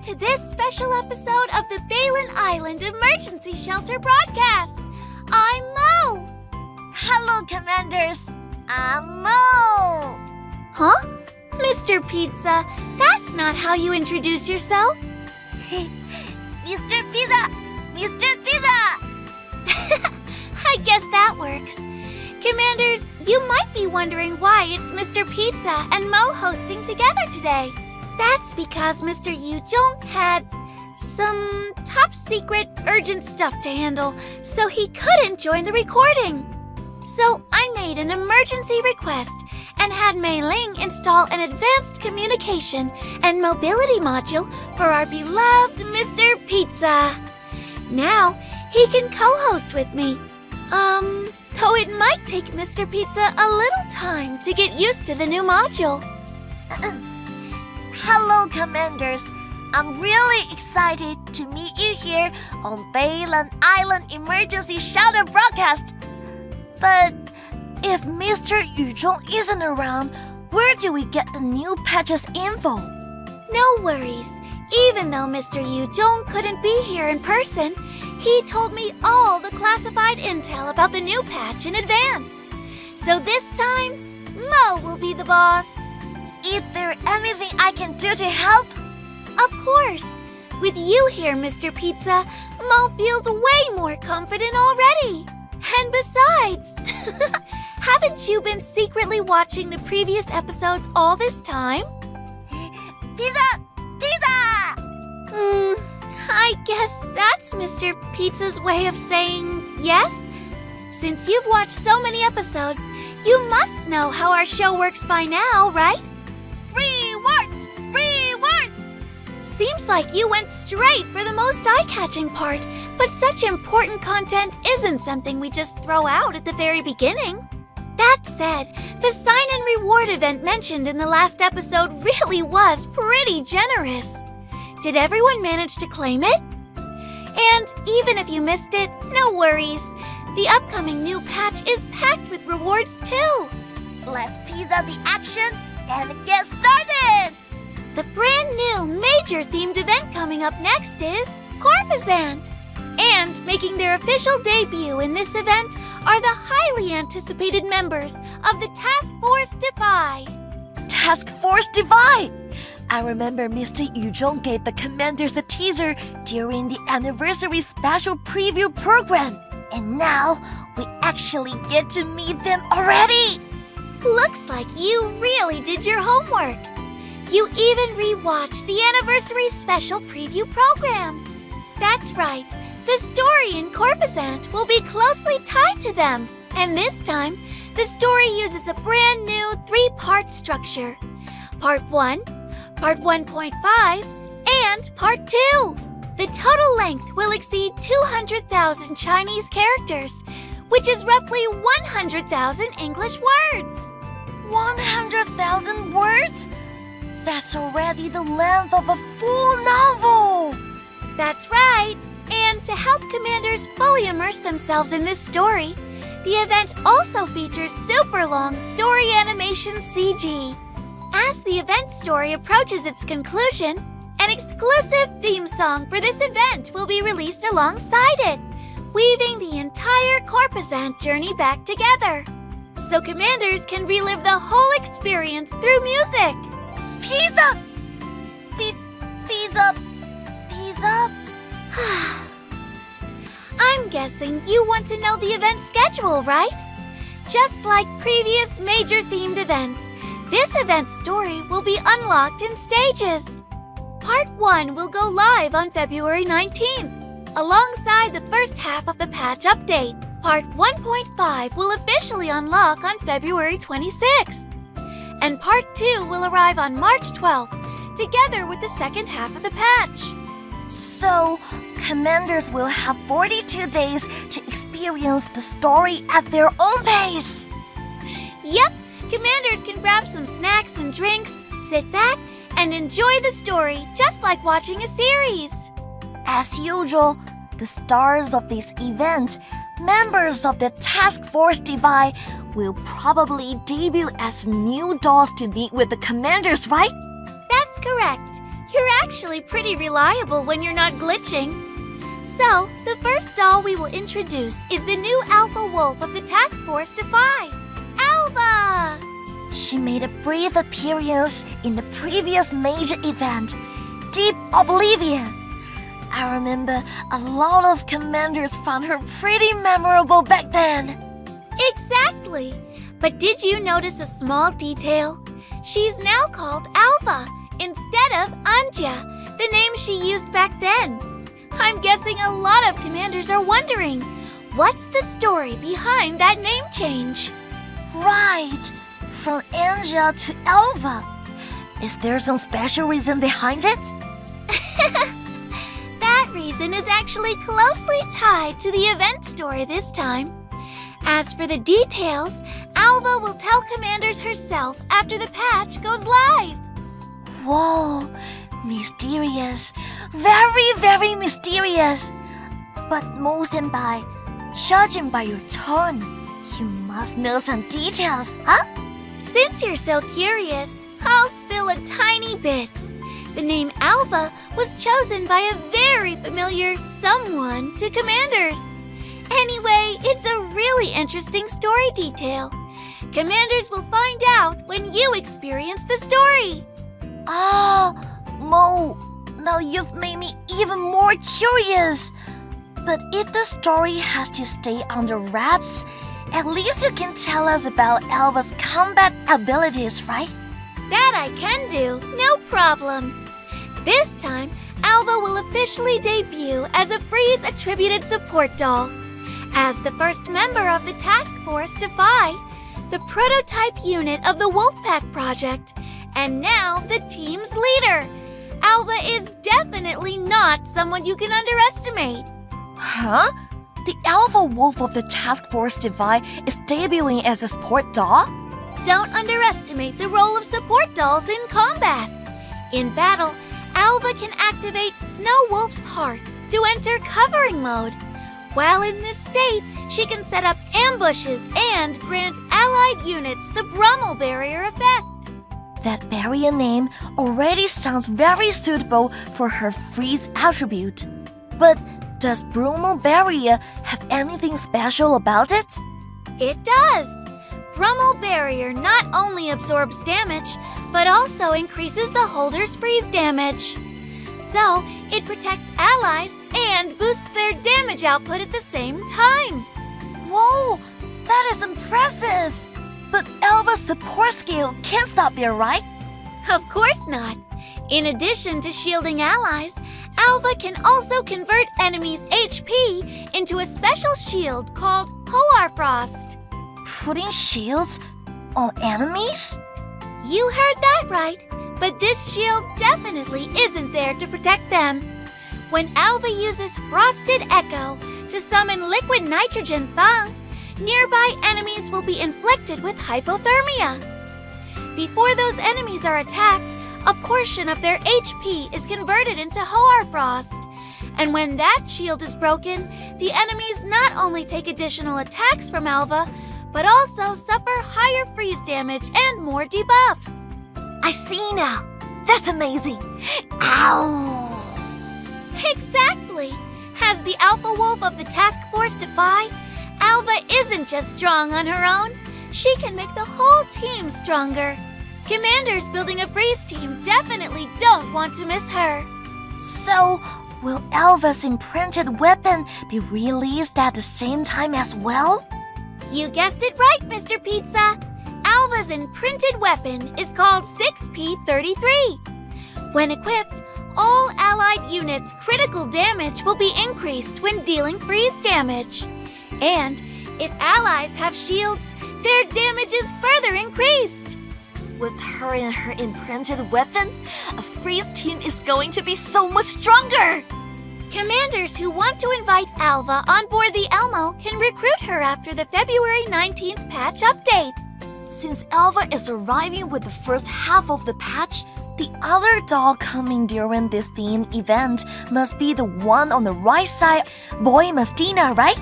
to this special episode of the Beilan Island Emergency Shelter broadcast. I'm Mo. Hello, Commanders. I'm Mo. Huh? Mr. Pizza, that's not how you introduce yourself. Mr. Pizza! Mr. Pizza! I guess that works. Commanders, you might be wondering why it's Mr. Pizza and Mo hosting together today. That's because Mr. Yu-jung had some top-secret urgent stuff to handle, so he couldn't join the recording. So I made an emergency request and had Mei Ling install an advanced communication and mobility module for our beloved Mr. Pizza. Now he can co-host with me. Though it might take Mr. Pizza a little time to get used to the new module. Hello, Commanders. I'm really excited to meet you here on Beilan Island Emergency Shelter broadcast. But if Mr. Yu-jung isn't around, where do we get the new patch's info? No worries. Even though Mr. Yu-jung couldn't be here in person, he told me all the classified intel about the new patch in advance. So this time, Mo will be the boss. Is there anything I can do to help? Of course. With you here, Mr. Pizza, Mo feels way more confident already. And besides, haven't you been secretly watching the previous episodes all this time? Pizza! Pizza! I guess that's Mr. Pizza's way of saying yes. Since you've watched so many episodes, you must know how our show works by now, right? Free words! Free words! Seems like you went straight for the most eye-catching part, but such important content isn't something we just throw out at the very beginning. That said, the sign and reward event mentioned in the last episode really was pretty generous. Did everyone manage to claim it? And even if you missed it, no worries. The upcoming new patch is packed with rewards too. Let's pizza the action and get started! The brand new major themed event coming up next is Corposant. And making their official debut in this event are the highly anticipated members of the Task Force Defy. Task Force Defy! I remember Mr. Yu-jung gave the commanders a teaser during the anniversary special preview program. And now, we actually get to meet them already! Looks like you really did your homework. You even rewatched the anniversary special preview program. That's right. The story in Corposant will be closely tied to them. And this time, the story uses a brand new 3-part structure. Part 1, Part 1.5, and Part 2. The total length will exceed 200,000 Chinese characters, which is roughly 100,000 English words. 100,000 words? That's already the length of a full novel! That's right. And to help commanders fully immerse themselves in this story, the event also features super long story animation CG. As the event story approaches its conclusion, an exclusive theme song for this event will be released alongside it, weaving the entire Corposant journey back together, so commanders can relive the whole experience through music. Pizza! Pizza! Pizza! I'm guessing you want to know the event schedule, right? Just like previous major themed events, this event story will be unlocked in stages. Part 1 will go live on February 19th, alongside the first half of the patch update. Part 1.5 will officially unlock on February 26th. And Part 2 will arrive on March 12th, together with the second half of the patch. So, commanders will have 42 days to experience the story at their own pace. Yep, commanders can grab some snacks and drinks, sit back, and enjoy the story just like watching a series. As usual, the stars of this event, members of the Task Force Divide, will probably debut as new dolls to meet with the commanders, right? That's correct. You're actually pretty reliable when you're not glitching. So, the first doll we will introduce is the new Alpha Wolf of the Task Force Defy, Alva! She made a brief appearance in the previous major event, Deep Oblivion. I remember a lot of commanders found her pretty memorable back then. Exactly. But did you notice a small detail? She's now called Alva instead of Anja, the name she used back then. I'm guessing a lot of commanders are wondering, what's the story behind that name change? Right, from Anja to Alva. Is there some special reason behind it? That reason is actually closely tied to the event story this time. As for the details, Alva will tell commanders herself after the patch goes live. Whoa, mysterious. Very, very mysterious. But Mo-senpai, judging by your tone, you must know some details, huh? Since you're so curious, I'll spill a tiny bit. The name Alva was chosen by a very familiar someone to commanders. Anyway, it's a really interesting story detail. Commanders will find out when you experience the story. Ah, Mo, now you've made me even more curious. But if the story has to stay under wraps, at least you can tell us about Alva's combat abilities, right? That I can do, no problem. This time, Alva will officially debut as a Freeze-attributed support doll. As the first member of the Task Force Defy, the prototype unit of the Wolfpack project, and now the team's leader. Alva is definitely not someone you can underestimate. Huh? The Alpha Wolf of the Task Force Divide is debuting as a support doll? Don't underestimate the role of support dolls in combat. In battle, Alva can activate Snow Wolf's heart to enter covering mode. While in this state, she can set up ambushes and grant allied units the Brummel Barrier effect. That barrier name already sounds very suitable for her freeze attribute. But does Brummel Barrier have anything special about it? It does. Brummel Barrier not only absorbs damage, but also increases the holder's freeze damage. So, it protects allies and boosts their damage output at the same time. Whoa, that is impressive! But Alva's support skill can't stop there, right? Of course not. In addition to shielding allies, Alva can also convert enemies' HP into a special shield called Polar Frost. putting shields on enemies? You heard that right, but this shield definitely isn't there to protect them. When Alva uses Frosted Echo to summon liquid nitrogen Fang, nearby enemies will be inflicted with hypothermia. Before those enemies are attacked, a portion of their HP is converted into Hoarfrost. And when that shield is broken, the enemies not only take additional attacks from Alva, but also suffer higher freeze damage and more debuffs. I see now. That's amazing. Ow! Exactly. As the Alpha Wolf of the task force Defy, Alva isn't just strong on her own. She can make the whole team stronger. Commanders building a freeze team definitely don't want to miss her. So, will Alva's imprinted weapon be released at the same time as well? You guessed it right, Mr. Pizza. Alva's imprinted weapon is called 6P33. When equipped, all allied units' critical damage will be increased when dealing freeze damage. And if allies have shields, their damage is further increased. With her and her imprinted weapon, a freeze team is going to be so much stronger! Commanders who want to invite Alva on board the Elmo can recruit her after the February 19th patch update. Since Alva is arriving with the first half of the patch, the other doll coming during this theme event must be the one on the right side, Voymastina, right?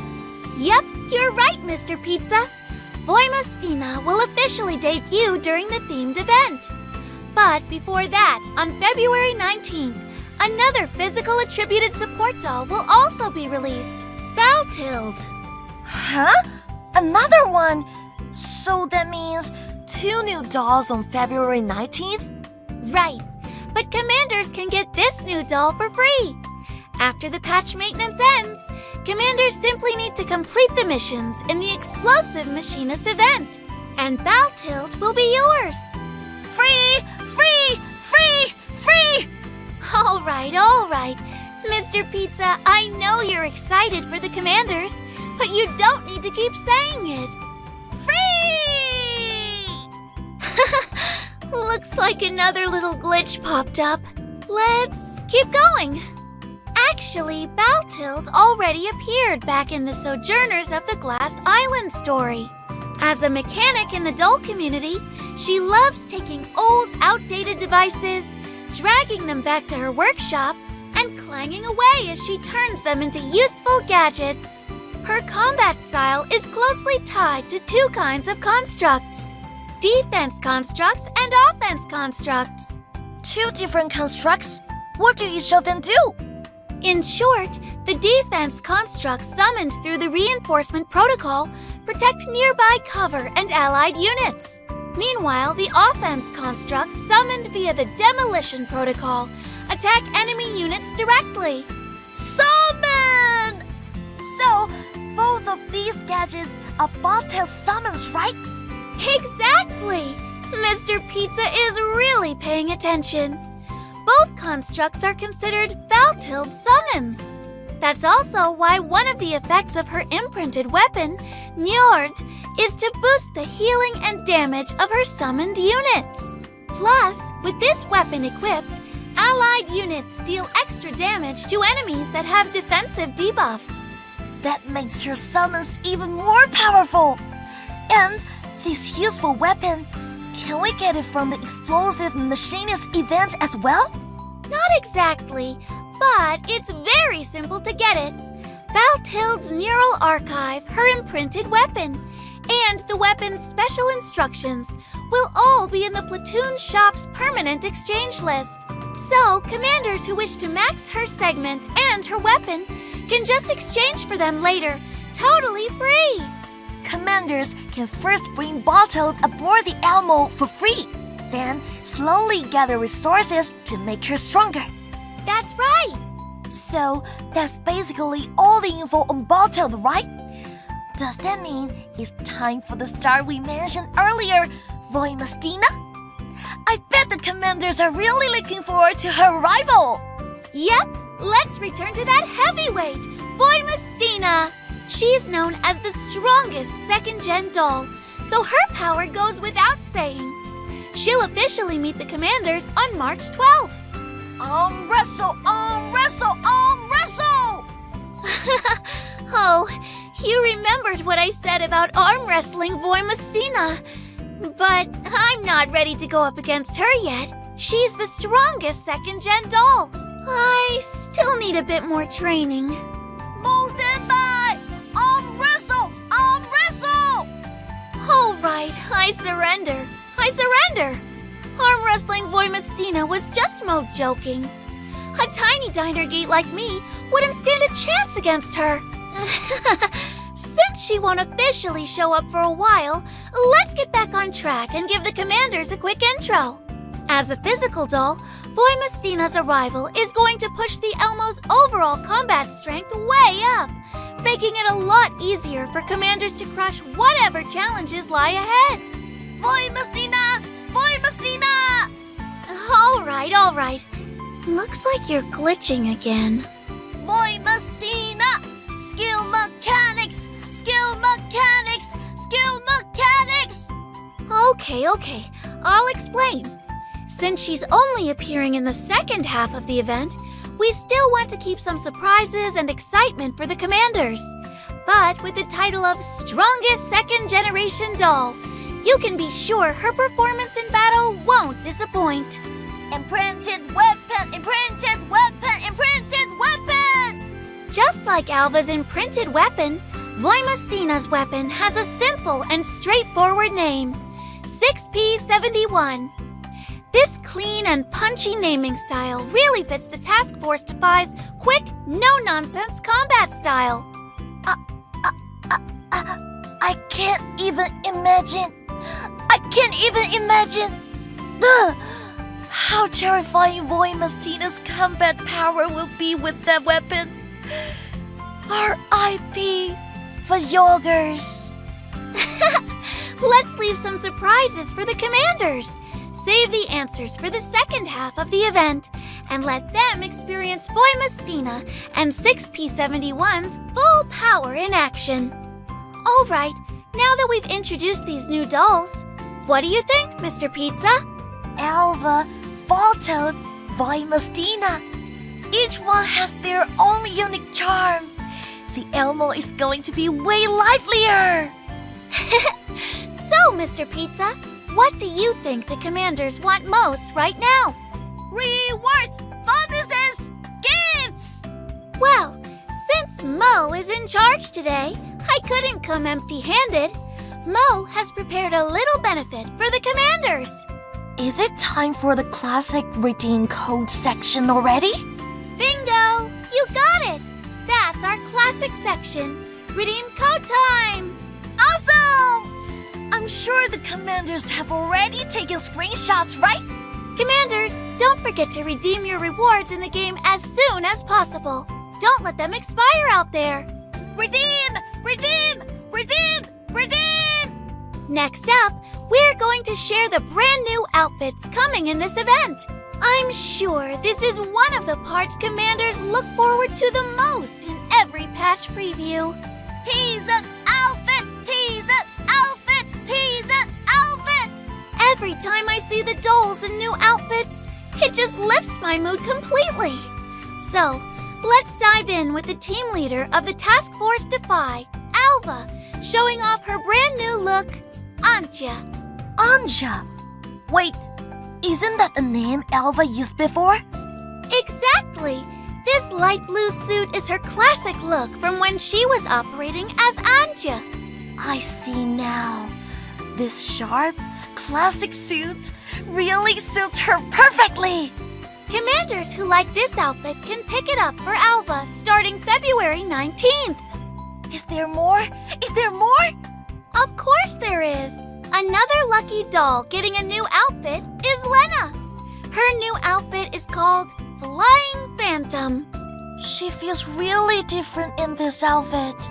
Yep, you're right, Mr. Pizza. Voymastina will officially debut during the themed event. But before that, on February 19th, another physical attributed support doll will also be released, Balthilde. Huh? Another one? So that means 2 new dolls on February 19th? Right, but commanders can get this new doll for free. After the patch maintenance ends, commanders simply need to complete the missions in the Explosive Machinist event, and Balthilde will be yours. Free! Free! Free! Free! All right. Mr. Pizza, I know you're excited for the commanders, but you don't need to keep saying it. Free! Looks like another little glitch popped up. Let's keep going. Actually, Balthilde already appeared back in the Sojourners of the Glass Island story. As a mechanic in the doll community, she loves taking old, outdated devices, dragging them back to her workshop, and clanging away as she turns them into useful gadgets. Her combat style is closely tied to 2 kinds of constructs: defense constructs and offense constructs. 2 different constructs? What do each of them do? In short, the defense constructs summoned through the reinforcement protocol protect nearby cover and allied units. Meanwhile, the offense constructs summoned via the demolition protocol attack enemy units directly. Summon! So, both of these gadgets are Balthilde summons, right? Exactly! Mr. Pizza is really paying attention. Both constructs are considered Balthilde summons. That's also why one of the effects of her imprinted weapon, Njord, is to boost the healing and damage of her summoned units. Plus, with this weapon equipped, allied units deal extra damage to enemies that have defensive debuffs. That makes her summons even more powerful. And this useful weapon, can we get it from the Explosive Machinist event as well? Not exactly, but it's very simple to get it. Balthilde's Neural Archive, her imprinted weapon, and the weapon's special instructions will all be in the Platoon Shop's permanent exchange list. So, commanders who wish to max her segment and her weapon can just exchange for them later, totally free. Commanders can first bring Balthilde aboard the Elmo for free, then slowly gather resources to make her stronger. That's right. So, that's basically all the info on Balthilde, right? Does that mean it's time for the star we mentioned earlier, Voymastina? I bet the commanders are really looking forward to her arrival. Yep, let's return to that heavyweight, Voymastina. She's known as the strongest second-gen doll, so her power goes without saying. She'll officially meet the commanders on March 12th. Wrestle, wrestle, wrestle! Oh, you remembered what I said about arm wrestling Voymastina. But I'm not ready to go up against her yet. She's the strongest second-gen doll. I still need a bit more training. Mo, stand by! Wrestle, wrestle! All right, I surrender. Arm wrestling Voymastina was just Mo joking. A tiny diner gate like me wouldn't stand a chance against her. Since she won't officially show up for a while, let's get back on track and give the commanders a quick intro. As a physical doll, Voymastina's arrival is going to push the Elmo's overall combat strength way up, making it a lot easier for commanders to crush whatever challenges lie ahead. Voymastina! Voymastina! All right. Looks like you're glitching again. Voymastina! Skill mechanics! Skill mechanics! Skill mechanics! Okay. I'll explain. Since she's only appearing in the second half of the event, we still want to keep some surprises and excitement for the commanders. But with the title of Strongest Second Generation Doll, you can be sure her performance in battle won't disappoint. Imprinted weapon! Imprinted weapon! Imprinted weapon! Just like Alva's imprinted weapon, Voymastina's weapon has a simple and straightforward name, 6P71. This clean and punchy naming style really fits the Task Force Defy's quick, no-nonsense combat style. I can't even imagine. Ugh, how terrifying Voymastina's combat power will be with that weapon. R.I.P. for yogers. Let's leave some surprises for the commanders. Save the answers for the second half of the event and let them experience Voymastina and 6P71's full power in action. All right, now that we've introduced these new dolls, what do you think, Mr. Pizza? Alva, Balthilde, Voymastina. Each one has their own unique charm. The Elmo is going to be way livelier. So, Mr. Pizza, what do you think the commanders want most right now? Rewards, bonuses, gifts! Well, since Mo is in charge today, I couldn't come empty-handed. Mo has prepared a little benefit for the commanders. Is it time for the classic redeem code section already? Bingo! You got it! That's our classic section. Redeem code time! Awesome! I'm sure the commanders have already taken screenshots, right? Commanders, don't forget to redeem your rewards in the game as soon as possible. Don't let them expire out there. Redeem! Redeem! Redeem! Redeem! Next up, we're going to share the brand new outfits coming in this event. I'm sure this is one of the parts commanders look forward to the most in every patch preview. Teaser outfit! Teaser outfit! Teaser outfit! Every time I see the dolls in new outfits, it just lifts my mood completely. So, let's dive in with the team leader of the Task Force Defy, Alva, showing off her brand new look, Anja. Anja? Wait, isn't that the name Alva used before? Exactly! This light blue suit is her classic look from when she was operating as Anja. I see now. This sharp, classic suit really suits her perfectly. Commanders who like this outfit can pick it up for Alva starting February 19th. Is there more? Is there more? Of course there is. Another lucky doll getting a new outfit is Lena. Her new outfit is called Flying Phantom. She feels really different in this outfit.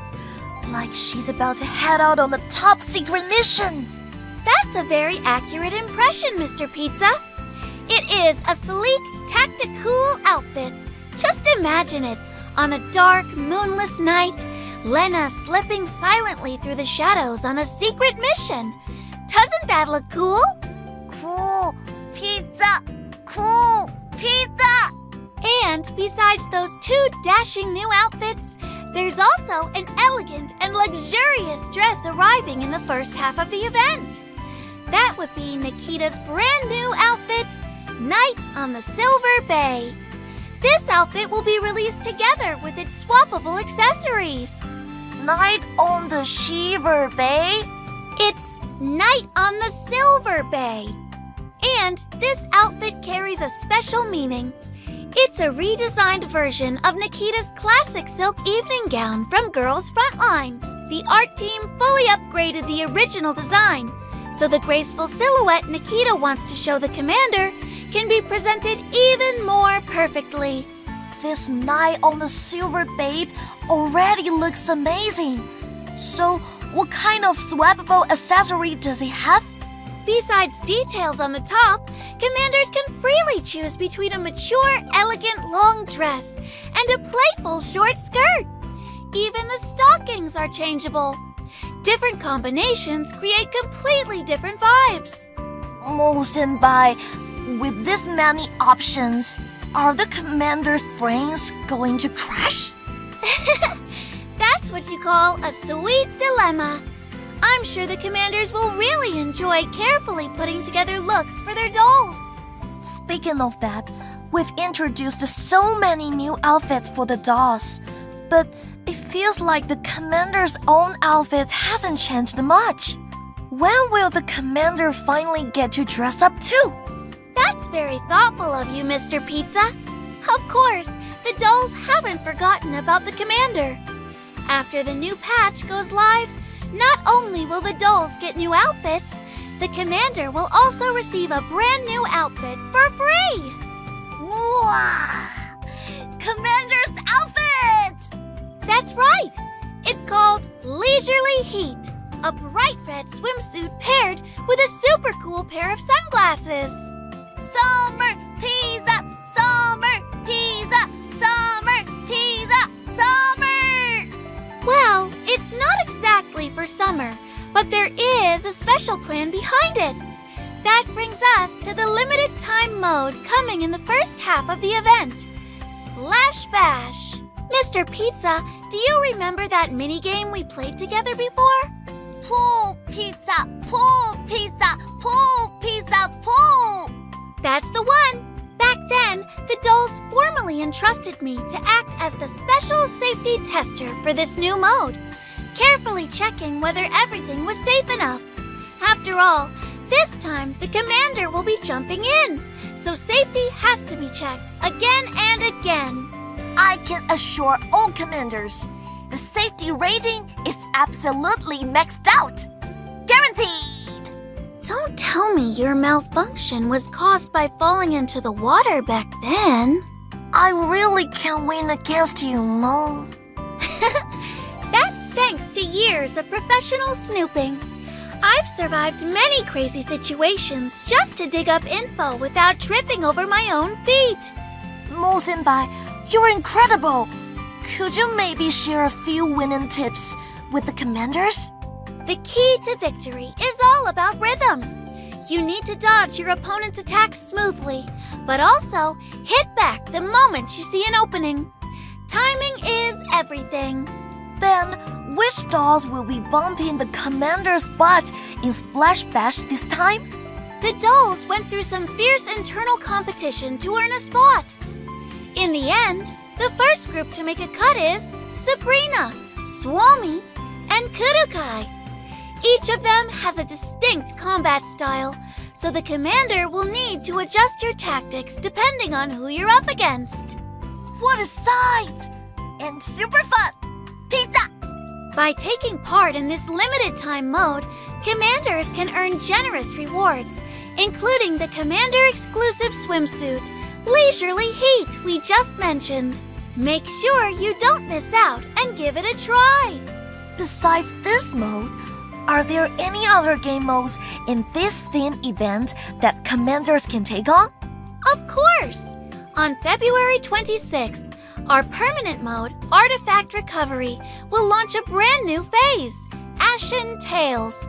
Like she's about to head out on a top secret mission. That's a very accurate impression, Mr. Pizza. It is a sleek, tactical outfit. Just imagine it. On a dark, moonless night, Lena slipping silently through the shadows on a secret mission. Doesn't that look cool? Cool pizza! Cool pizza! And besides those 2 dashing new outfits, there's also an elegant and luxurious dress arriving in the first half of the event. That would be Nikita's brand new outfit, Night on the Silver Bay. This outfit will be released together with its swappable accessories. Night on the Shiver Bay? It's Night on the Silver Bay. And this outfit carries a special meaning. It's a redesigned version of Nikita's classic silk evening gown from Girls Frontline. The art team fully upgraded the original design, so the graceful silhouette Nikita wants to show the commander can be presented even more perfectly. This Night on the Silver Babe already looks amazing. So, what kind of swappable accessory does it have? Besides details on the top, commanders can freely choose between a mature, elegant long dress and a playful short skirt. Even the stockings are changeable. Different combinations create completely different vibes. Senpai, with this many options, are the commander's brains going to crash? That's what you call a sweet dilemma. I'm sure the commanders will really enjoy carefully putting together looks for their dolls. Speaking of that, we've introduced so many new outfits for the dolls, but it feels like the commander's own outfit hasn't changed much. When will the commander finally get to dress up too? That's very thoughtful of you, Mr. Pizza. Of course, the dolls haven't forgotten about the commander. After the new patch goes live, not only will the dolls get new outfits, the commander will also receive a brand new outfit for free. Wow! Commander's outfit! That's right. It's called Leisurely Heat, a bright red swimsuit paired with a super cool pair of sunglasses. Summer pizza! Summer pizza! Summer pizza! Summer! Well, it's not exactly for summer, but there is a special plan behind it. That brings us to the limited time mode coming in the first half of the event, Splash Bash. Mr. Pizza, do you remember that minigame we played together before? Pool pizza! Pool pizza! Pool pizza! Pool! That's the one. Back then, the dolls formally entrusted me to act as the special safety tester for this new mode, carefully checking whether everything was safe enough. After all, this time the commander will be jumping in, so safety has to be checked again and again. I can assure all commanders, the safety rating is absolutely maxed out. Guaranteed! Don't tell me your malfunction was caused by falling into the water back then. I really can't win against you, Mo. That's thanks to years of professional snooping. I've survived many crazy situations just to dig up info without tripping over my own feet. Mo Senpai, you're incredible. Could you maybe share a few winning tips with the commanders? The key to victory is all about rhythm. You need to dodge your opponent's attacks smoothly, but also hit back the moment you see an opening. Timing is everything. Then, which dolls will be bumping the commander's butt in Splash Bash this time? The dolls went through some fierce internal competition to earn a spot. In the end, the first group to make a cut is Sabrina, Swami, and Kurukai. Each of them has a distinct combat style, so the commander will need to adjust your tactics depending on who you're up against. What a sight! And super fun! Pizza! By taking part in this limited time mode, commanders can earn generous rewards, including the commander-exclusive swimsuit, Leisurely Heat we just mentioned. Make sure you don't miss out and give it a try. Besides this mode, are there any other game modes in this theme event that commanders can take on? Of course! On February 26th, our permanent mode, Artifact Recovery, will launch a brand new phase, Ashen Tales.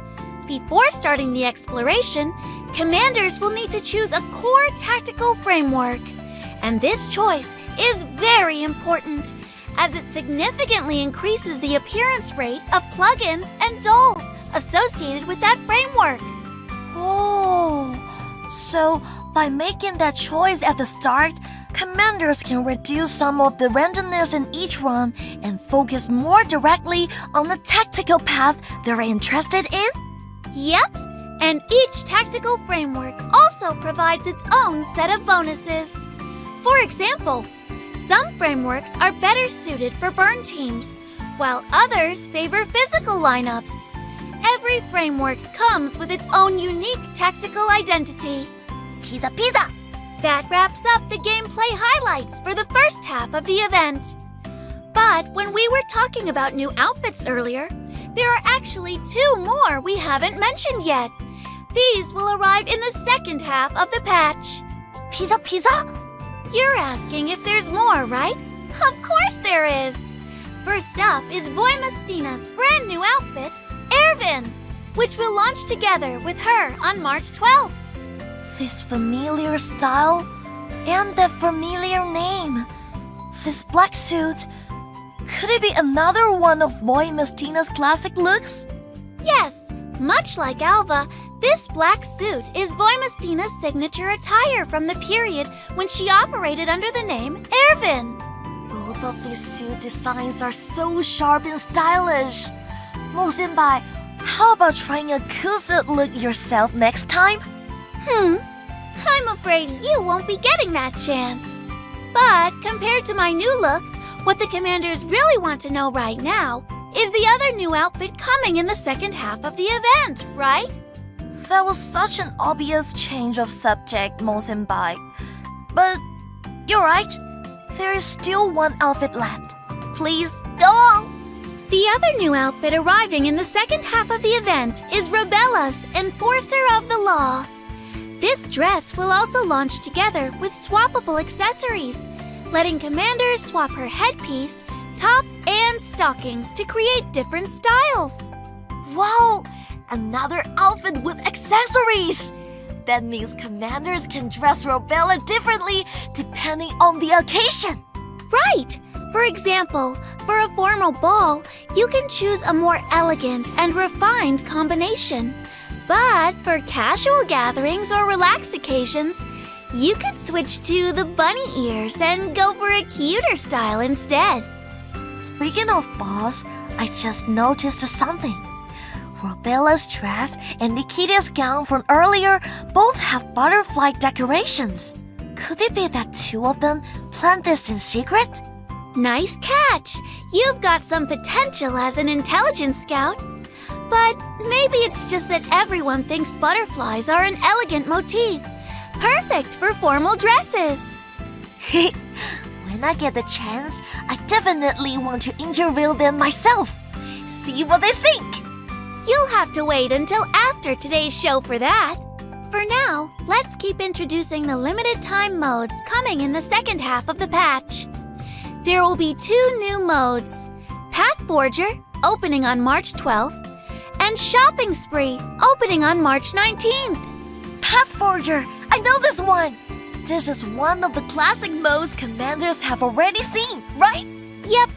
Before starting the exploration, commanders will need to choose a core tactical framework. And this choice is very important, as it significantly increases the appearance rate of plugins and dolls associated with that framework. Oh, so by making that choice at the start, commanders can reduce some of the randomness in each run and focus more directly on the tactical path they're interested in? Yep, and each tactical framework also provides its own set of bonuses. For example, some frameworks are better suited for burn teams, while others favor physical lineups. Every framework comes with its own unique tactical identity. Pizza, pizza! That wraps up the gameplay highlights for the first half of the event. But when we were talking about new outfits earlier, there are actually 2 more we haven't mentioned yet. These will arrive in the second half of the patch. Pizza, pizza? You're asking if there's more, right? Of course there is. First up is Voymastina's brand new outfit, Ervin, which will launch together with her on March 12th. This familiar style and that familiar name. This black suit. Could it be another one of Voymastina's classic looks? Yes, much like Alva, this black suit is Voymastina's signature attire from the period when she operated under the name Ervin. Both of these suit designs are so sharp and stylish. Mo-senpai, how about trying a cool suit look yourself next time? I'm afraid you won't be getting that chance. But compared to my new look, what the commanders really want to know right now is the other new outfit coming in the second half of the event, right? That was such an obvious change of subject, Mo-senpai. But you're right. There is still one outfit left. Please, go on. The other new outfit arriving in the second half of the event is Rebella's Enforcer of the Law. This dress will also launch together with swappable accessories, letting commanders swap her headpiece, top, and stockings to create different styles. Wow! Another outfit with accessories! That means commanders can dress Robella differently depending on the occasion. Right! For example, for a formal ball, you can choose a more elegant and refined combination. But for casual gatherings or relaxed occasions, you could switch to the bunny ears and go for a cuter style instead. Speaking of balls, I just noticed something. Robella's dress and Nikita's gown from earlier both have butterfly decorations. Could it be that 2 of them planned this in secret? Nice catch! You've got some potential as an intelligence scout. But maybe it's just that everyone thinks butterflies are an elegant motif, perfect for formal dresses. When I get the chance, I definitely want to interview them myself. See what they think. You'll have to wait until after today's show for that. For now, let's keep introducing the limited time modes coming in the second half of the patch. There will be 2 new modes, Path Forger, opening on March 12th, and Shopping Spree, opening on March 19th. Path Forger! I know this one! This is one of the classic modes commanders have already seen, right? Yep.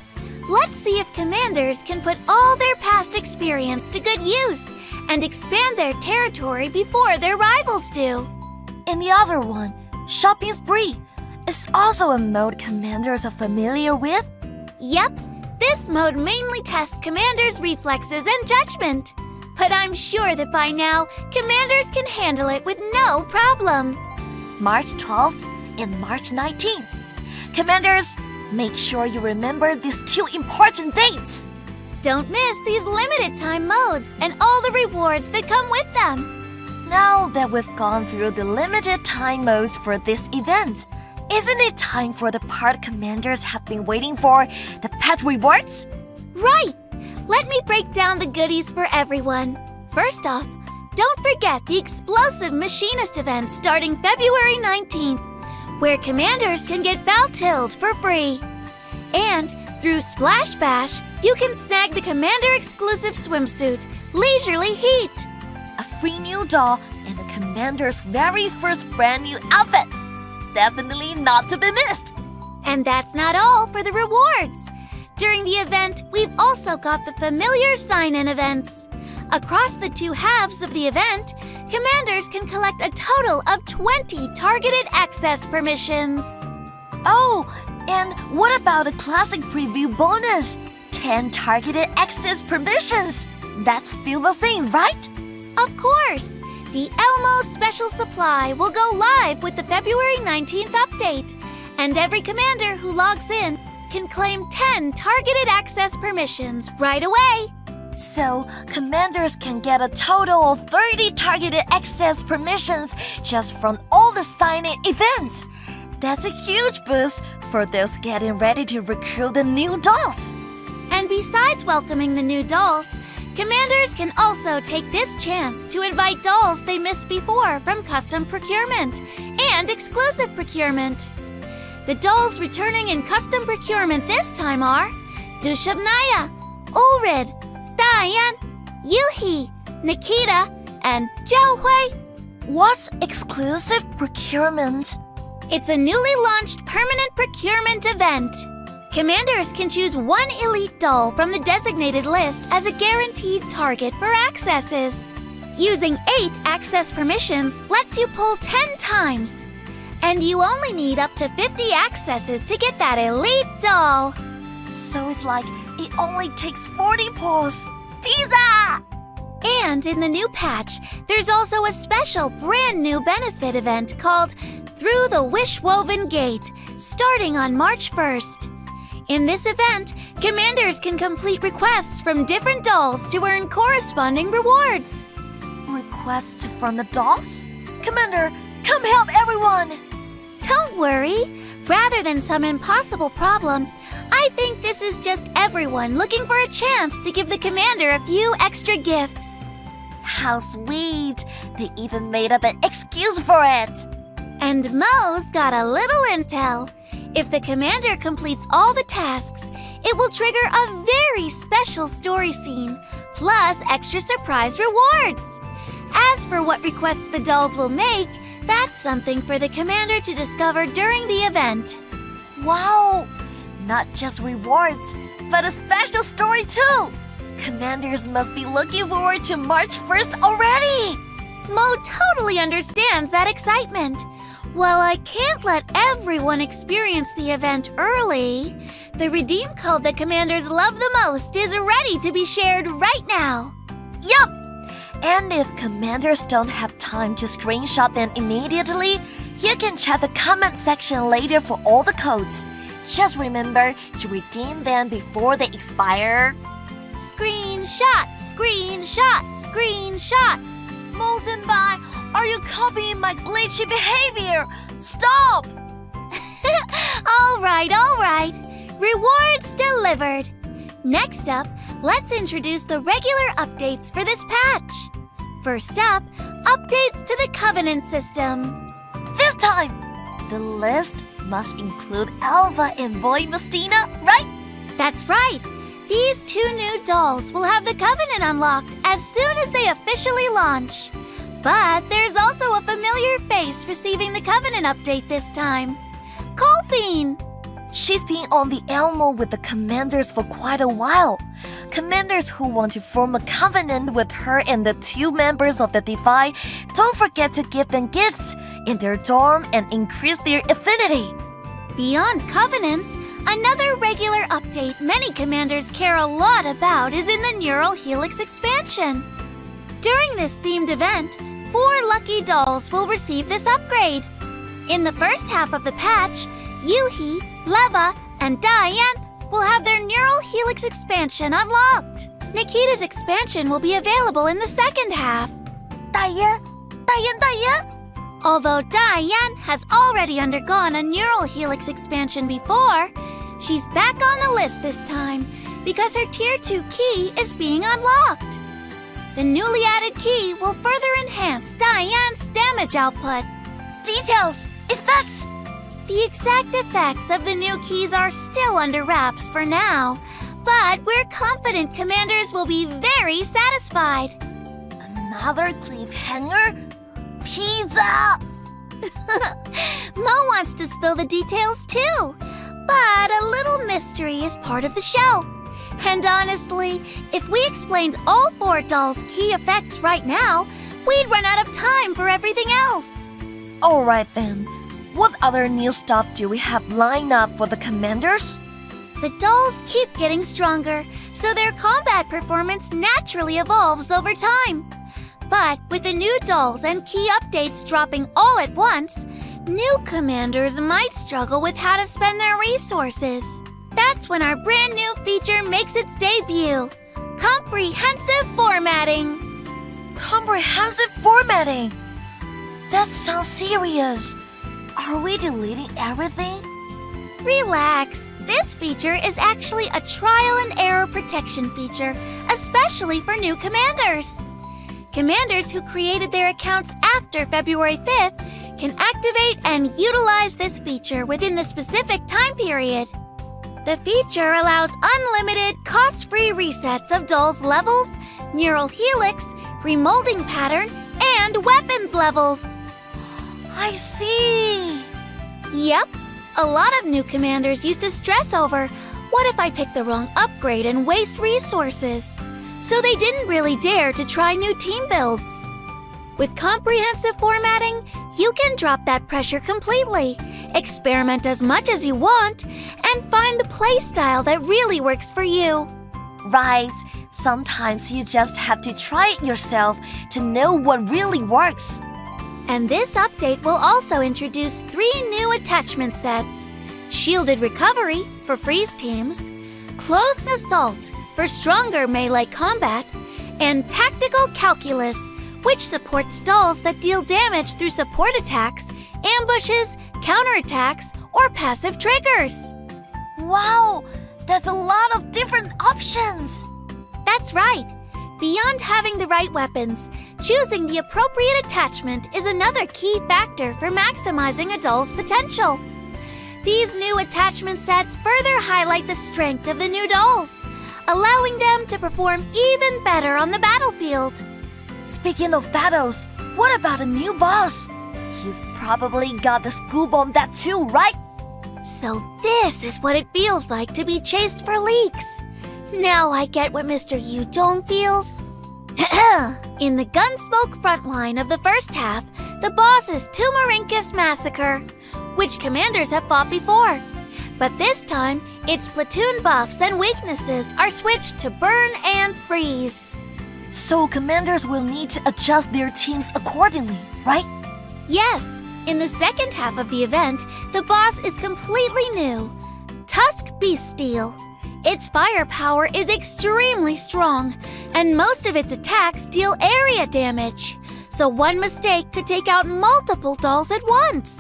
Let's see if commanders can put all their past experience to good use and expand their territory before their rivals do. And the other one, Shopping Spree, is also a mode commanders are familiar with? Yep. This mode mainly tests commanders' reflexes and judgment. But I'm sure that by now, commanders can handle it with no problem. March 12th and March 19th. Commanders, make sure you remember these 2 important dates. Don't miss these limited time modes and all the rewards that come with them. Now that we've gone through the limited time modes for this event, isn't it time for the part commanders have been waiting for, the pet rewards? Right! Let me break down the goodies for everyone. First off, don't forget the explosive machinist event starting February 19th, where commanders can get Balthilde for free. And through Splash Bash, you can snag the commander exclusive swimsuit, Leisurely Heat. free new doll and the commander's very first brand new outfit. Definitely not to be missed. And that's not all for the rewards. During the event, we've also got the familiar sign-in events. Across the two halves of the event, commanders can collect a total of 20 targeted access permissions. Oh, and what about a classic preview bonus? 10 targeted access permissions. That's still the thing, right? Of course! The Elmo Special Supply will go live with the February 19th update, and every commander who logs in can claim 10 targeted access permissions right away. So, commanders can get a total of 30 targeted access permissions just from all the sign-in events. That's a huge boost for those getting ready to recruit the new dolls. And besides welcoming the new dolls, commanders can also take this chance to invite dolls they missed before from custom procurement and exclusive procurement. The dolls returning in custom procurement this time are Dushabnaya, Ulrid, Diane, Yuhi, Nikita, and Jiaohui. What's exclusive procurement? It's a newly launched permanent procurement event. Commanders can choose one elite doll from the designated list as a guaranteed target for accesses. Using 8 access permissions lets you pull 10 times. And you only need up to 50 accesses to get that elite doll. So it's like it only takes 40 pulls. Pizza! And in the new patch, there's also a special brand new benefit event called Through the Wish-Woven Gate, starting on March 1st. In this event, commanders can complete requests from different dolls to earn corresponding rewards. Requests from the dolls? Commander, come help everyone! Don't worry. Rather than some impossible problem, I think this is just everyone looking for a chance to give the commander a few extra gifts. How sweet! They even made up an excuse for it! And Mo's got a little intel. If the commander completes all the tasks, it will trigger a very special story scene, plus extra surprise rewards. As for what requests the dolls will make, that's something for the commander to discover during the event. Wow! Not just rewards, but a special story too! Commanders must be looking forward to March 1st already! Mo totally understands that excitement. While I can't let everyone experience the event early, the redeem code that commanders love the most is ready to be shared right now. Yup! And if commanders don't have time to screenshot them immediately, you can check the comment section later for all the codes. Just remember to redeem them before they expire. Screenshot, screenshot, screenshot. Mo-senpai, are you copying my glitchy behavior? Stop! All right. Rewards delivered. Next up, let's introduce the regular updates for this patch. First up, updates to the Covenant system. This time, the list must include Alva and Voymastina, right? That's right. These 2 new dolls will have the Covenant unlocked as soon as they officially launch. But there's also a familiar face receiving the Covenant update this time. Colphine! She's been on the Elmo with the commanders for quite a while. Commanders who want to form a covenant with her and the 2 members of the Defy, don't forget to give them gifts in their dorm and increase their affinity. Beyond covenants, another regular update many commanders care a lot about is in the Neural Helix expansion. During this themed event, 4 lucky dolls will receive this upgrade. In the first half of the patch, Yuhi, Leva, and Diane will have their Neural Helix expansion unlocked. Nikita's expansion will be available in the second half. Diane? Although Diane has already undergone a Neural Helix expansion before, she's back on the list this time because her Tier 2 key is being unlocked. The newly added key will further enhance Diane's damage output. Details! Effects! The exact effects of the new keys are still under wraps for now, but we're confident commanders will be very satisfied. Another cliffhanger? Pizza! Mo wants to spill the details too, but a little mystery is part of the show. And honestly, if we explained all 4 dolls' key effects right now, we'd run out of time for everything else. Alright then. What other new stuff do we have lined up for the commanders? The dolls keep getting stronger, so their combat performance naturally evolves over time. But with the new dolls and key updates dropping all at once, new commanders might struggle with how to spend their resources. That's when our brand new feature makes its debut. Comprehensive formatting. Comprehensive formatting? That sounds serious. Are we deleting everything? Relax. This feature is actually a trial and error protection feature, especially for new commanders. Commanders who created their accounts after February 5th can activate and utilize this feature within the specific time period. The feature allows unlimited, cost-free resets of dolls' levels, neural helix, remolding pattern, and weapons levels. I see. Yep. A lot of new commanders used to stress over, what if I pick the wrong upgrade and waste resources? So they didn't really dare to try new team builds. With comprehensive formatting, you can drop that pressure completely, experiment as much as you want, and find the playstyle that really works for you. Right. Sometimes you just have to try it yourself to know what really works. And this update will also introduce 3 new attachment sets. Shielded Recovery for freeze teams, Close Assault for stronger melee combat, and Tactical Calculus, which supports dolls that deal damage through support attacks, ambushes, counterattacks, or passive triggers. Wow, that's a lot of different options. That's right. Beyond having the right weapons, choosing the appropriate attachment is another key factor for maximizing a doll's potential. These new attachment sets further highlight the strength of the new dolls, allowing them to perform even better on the battlefield. Speaking of battles, what about a new boss? You've probably got the scoop on that too, right? So this is what it feels like to be chased for leaks. Now I get what Mr. Yu Dong feels. In the Gunsmoke frontline of the first half, the boss is Tumarincus Massacre, which commanders have fought before. But this time, its platoon buffs and weaknesses are switched to Burn and Freeze. So commanders will need to adjust their teams accordingly, right? Yes, in the second half of the event, the boss is completely new. Tusk Beast Steel. Its firepower is extremely strong, and most of its attacks deal area damage. So one mistake could take out multiple dolls at once.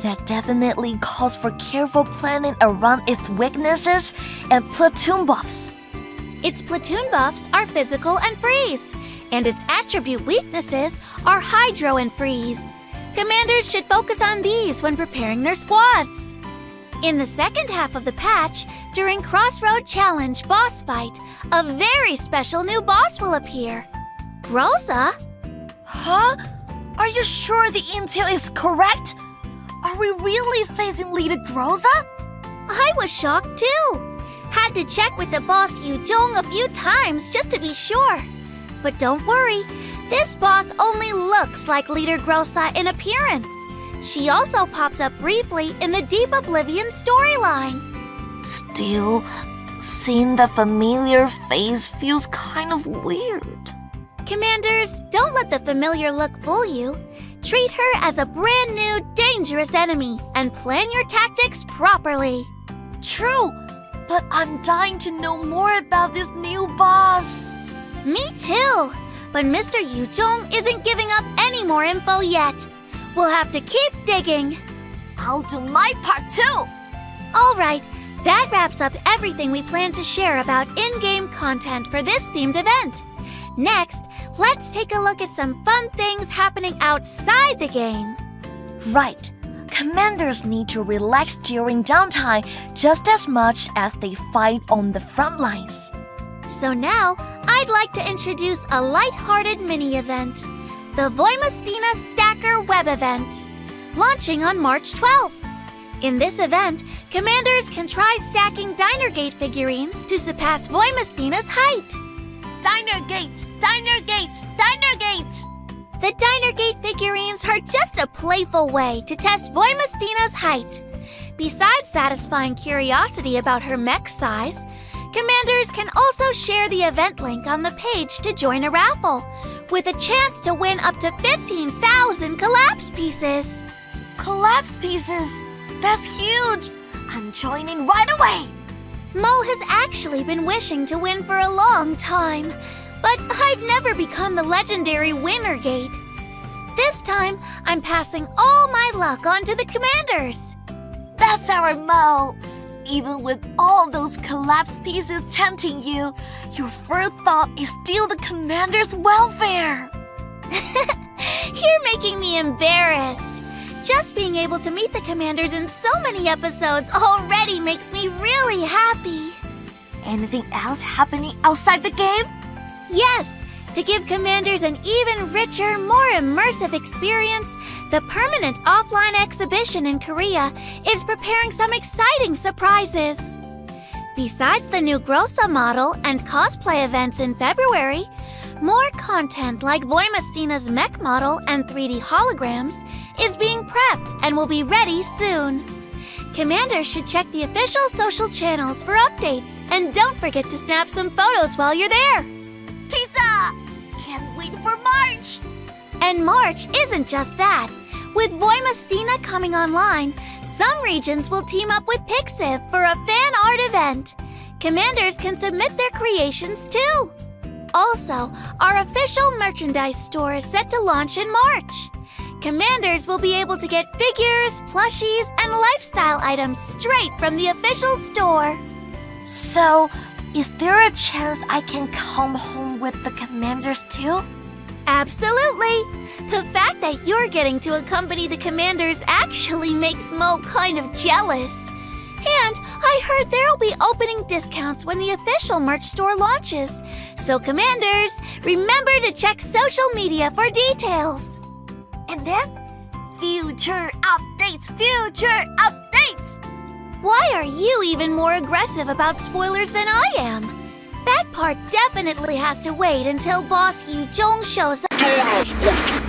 That definitely calls for careful planning around its weaknesses and platoon buffs. Its platoon buffs are physical and freeze, and its attribute weaknesses are hydro and freeze. Commanders should focus on these when preparing their squads. In the second half of the patch, during Crossroad Challenge boss fight, a very special new boss will appear. Groza? Huh? Are you sure the intel is correct? Are we really facing Leader Groza? I was shocked too. Had to check with the boss Yu Dong a few times just to be sure. But don't worry, this boss only looks like Leader Groza in appearance. She also pops up briefly in the Deep Oblivion storyline. Still, seeing the familiar face feels kind of weird. Commanders, don't let the familiar look fool you. Treat her as a brand new, dangerous enemy and plan your tactics properly. True, but I'm dying to know more about this new boss. Me too, but Mr. Yu Dong isn't giving up any more info yet. We'll have to keep digging. I'll do my part too. All right, that wraps up everything we plan to share about in-game content for this themed event. Next, let's take a look at some fun things happening outside the game. Right. Commanders need to relax during downtime just as much as they fight on the front lines. So now, I'd like to introduce a light-hearted mini-event, the Voymastina Stacker Web Event, launching on March 12th. In this event, commanders can try stacking Diner Gate figurines to surpass Voymastina's height. Diner Gate! Diner Gate! Diner Gate! The Diner Gate figurines are just a playful way to test Voymastina's height. Besides satisfying curiosity about her mech size, commanders can also share the event link on the page to join a raffle, with a chance to win up to 15,000 collapse pieces. Collapse pieces! That's huge! I'm joining right away! Mo has actually been wishing to win for a long time, but I've never become the legendary Winner Gate. This time, I'm passing all my luck on to the commanders. That's our Mo! Even with all those collapse pieces tempting you, your first thought is still the commander's welfare. You're making me embarrassed. Just being able to meet the commanders in so many episodes already makes me really happy. Anything else happening outside the game? Yes, to give commanders an even richer, more immersive experience, the permanent offline exhibition in Korea is preparing some exciting surprises. Besides the new Grossa model and cosplay events in February, more content like Voymastina's mech model and 3D holograms is being prepped and will be ready soon. Commanders should check the official social channels for updates, and don't forget to snap some photos while you're there. Pizza! Can't wait for March! And March isn't just that. With Voymastina coming online, some regions will team up with Pixiv for a fan art event. Commanders can submit their creations too. Also, our official merchandise store is set to launch in March. Commanders will be able to get figures, plushies, and lifestyle items straight from the official store. So, is there a chance I can come home with the commanders too? Absolutely! The fact that you're getting to accompany the commanders actually makes Mo kind of jealous. And I heard there'll be opening discounts when the official merch store launches. So commanders, remember to check social media for details. And then, future updates! Why are you even more aggressive about spoilers than I am? That part definitely has to wait until Boss Yu Zhong shows up. Don't ask questions.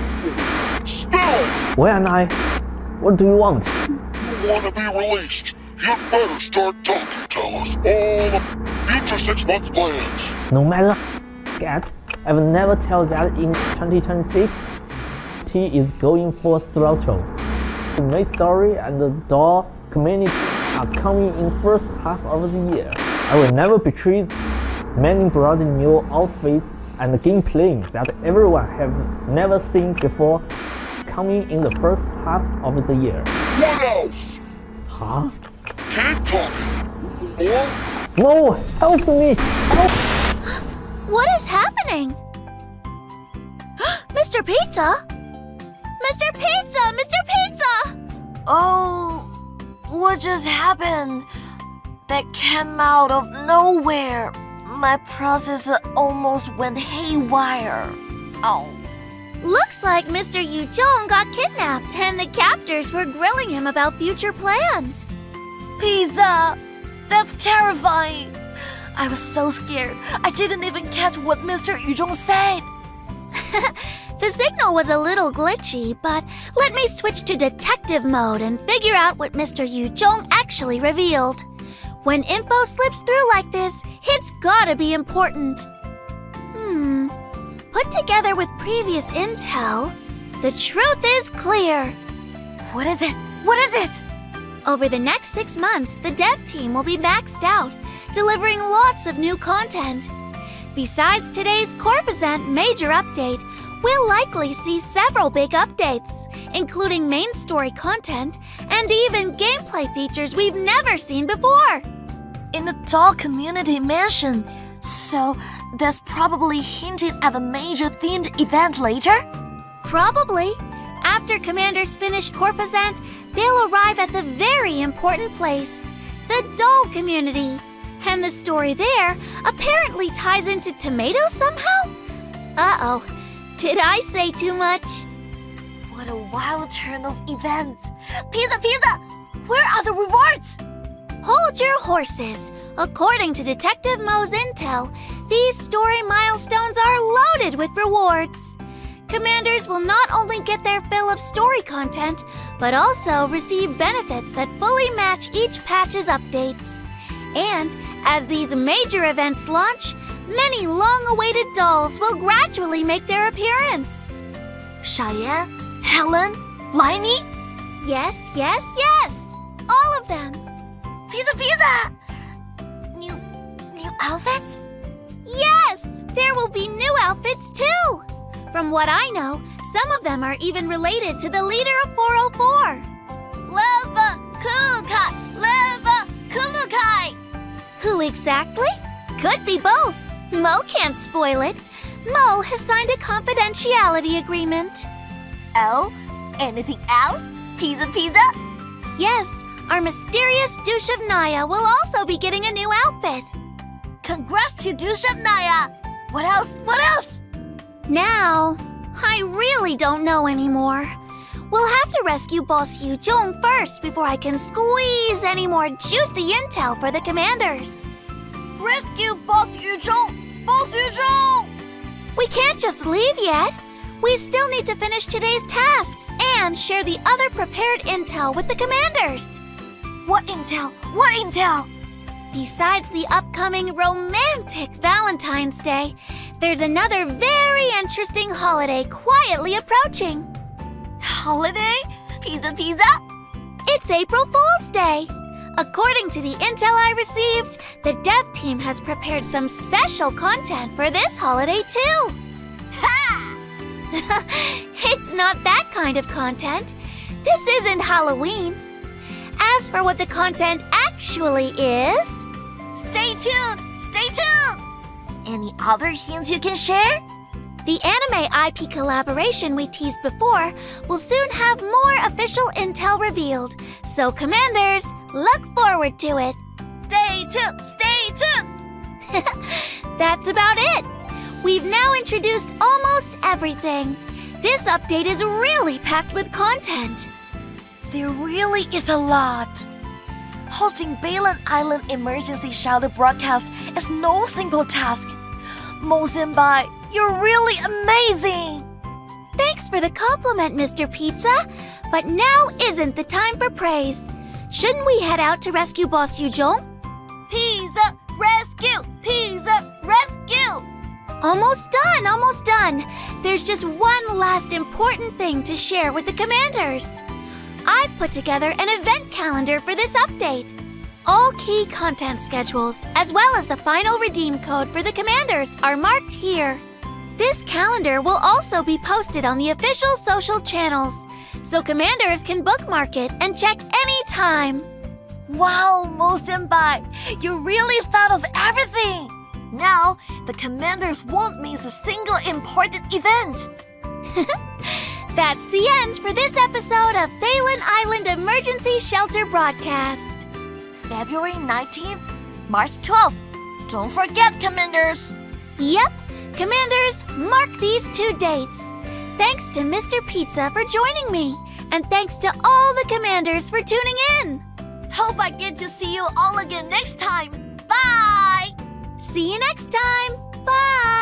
Spill! Where am I? What do you want? You want to be released? You'd better start talking. Tell us all the future 6 months plans. No matter what, I will never tell that in 2026, T is going full throttle. The main story and the doll community are coming in first half of the year. I will never betray many brought new outfits and gameplay that everyone have never seen before coming in the first half of the year. What else? Huh? Keep talking. Or No! Help me! Help! What is happening? Mr. Pizza? Mr. Pizza! Mr. Pizza! Oh, what just happened? That came out of nowhere. My processor almost went haywire. Oh. Looks like Mr. Yu Zhong got kidnapped and the captors were grilling him about future plans. Pizza! That's terrifying. I was so scared. I didn't even catch what Mr. Yu Zhong said. The signal was a little glitchy, but let me switch to detective mode and figure out what Mr. Yu Zhong actually revealed. When info slips through like this, it's gotta be important. Put together with previous intel, the truth is clear. What is it? What is it? Over the next 6 months, the dev team will be maxed out, delivering lots of new content. Besides today's Corposant major update, we'll likely see several big updates, including main story content and even gameplay features we've never seen before. In the doll community mansion, so that's probably hinted at a major themed event later? Probably. After commanders finish Corposant, they'll arrive at the very important place, the doll community. And the story there apparently ties into tomatoes somehow? Uh-oh, did I say too much? What a wild turn of events. Pizza! Where are the rewards? Hold your horses. According to Detective Mo's intel, these story milestones are loaded with rewards. Commanders will not only get their fill of story content, but also receive benefits that fully match each patch's updates. And as these major events launch, many long-awaited dolls will gradually make their appearance. Cheyenne? Helen? Liney? Yes. All of them. Pizza! New outfits? Yes, there will be new outfits too. From what I know, some of them are even related to the leader of 404. Leva Kulukai! Who exactly? Could be both. Mo can't spoil it. Mo has signed a confidentiality agreement. Oh, anything else? Pizza? Yes, our mysterious douche of Naya will also be getting a new outfit. Congrats to Dushab Naya! What else? Now, I really don't know anymore. We'll have to rescue Boss Yu Zhong first before I can squeeze any more juicy intel for the commanders. Rescue Boss Yu Zhong! We can't just leave yet. We still need to finish today's tasks and share the other prepared intel with the commanders. What intel? Besides the upcoming romantic Valentine's Day, there's another very interesting holiday quietly approaching. Holiday? Pizza? It's April Fool's Day. According to the intel I received, the dev team has prepared some special content for this holiday too. Ha! It's not that kind of content. This isn't Halloween. As for what the content actually is... Stay tuned! Any other hints you can share? The anime IP collaboration we teased before will soon have more official intel revealed. So, commanders, look forward to it. Stay tuned! That's about it. We've now introduced almost everything. This update is really packed with content. There really is a lot. Hosting Beilan Island emergency shelter broadcast is no simple task. Mo-senpai, you're really amazing! Thanks for the compliment, Mr. Pizza. But now isn't the time for praise. Shouldn't we head out to rescue Boss Yu Zhong? Pizza rescue! Almost done. There's just one last important thing to share with the commanders. I've put together an event calendar for this update. All key content schedules, as well as the final redeem code for the commanders, are marked here. This calendar will also be posted on the official social channels, so commanders can bookmark it and check anytime. Wow, Mo-senpai, you really thought of everything! Now, the commanders won't miss a single important event. That's the end for this episode of Beilan Island Emergency Shelter Broadcast. February 19th, March 12th. Don't forget, commanders! Yep, commanders, mark these 2 dates. Thanks to Mr. Pizza for joining me, and thanks to all the commanders for tuning in. Hope I get to see you all again next time. Bye! See you next time. Bye!